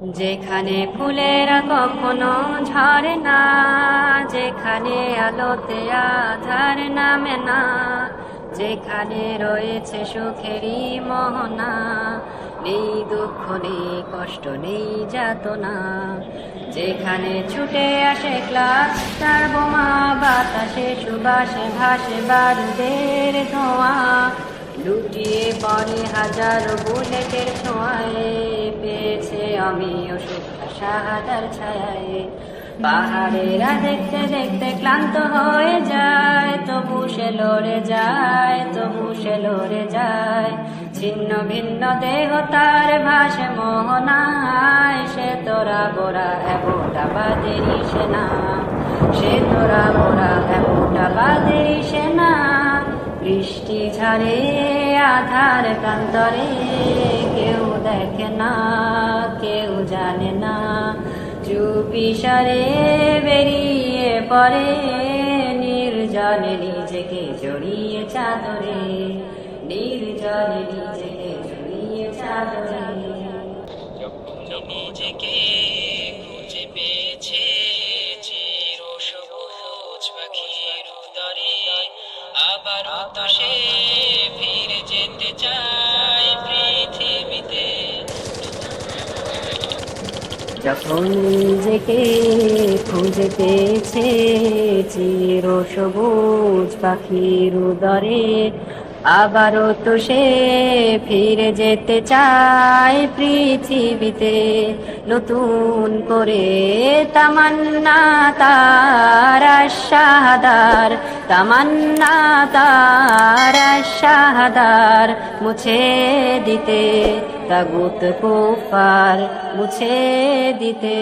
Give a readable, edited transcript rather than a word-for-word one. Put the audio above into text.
যেখানে ফুলেরা কখনো ঝরে না, যেখানে আলোতে আধার নামে না, যেখানে রয়েছে সুখেরই মোহনা, নেই দুঃখ নেই কষ্ট নেই যাতনা, যেখানে ছুটে আসে ক্লাস্টার বোমা, বাতাসে সুবাসে ভাসে বারুদের ধোঁয়া, লুটিয়ে পড়ে হাজারো বুলেটের ছোঁয়ায়, পেয়েছে আমিও সুখটা শাহাদার ছায়ায়। পাহাড়েরা দেখতে দেখতে ক্লান্ত হয়ে যায়, তবু সে লড়ে যায়, তবু সে লড়ে যায়। ছিন্ন ভিন্ন দেহ তার ভাসে মোহনায়, সে তোরা গোরা একটা বাদেরই সেনা, সে তোরা গোরা একটা বাদেরই সেনা। বৃষ্টি ঝরে আধার কান্তরে, কেউ দেখে না কেউ জানে না, চুপি সারে বেরিয়ে পড়ে নির্জনে নিজেকে জড়িয়ে চাদরে, নির্জনে নিজেকে জড়িয়ে চাদরে। নিজেকে খুঁজে পেয়েছে চির সবুজ পাখির উদরে, আবার তো সে ফিরে যেতে চায় পৃথিবীতে। যখন নিজেকে খুঁজে পেয়েছে চির সবুজ পাখির উদরে, আবারও তো সে ফিরে যেতে চায় পৃথিবীতে। নতুন করে তামান্না তার শাহাদার, তামান্না তার শাহাদার, মুছে দিতে তাগুত কুফার, মুছে দিতে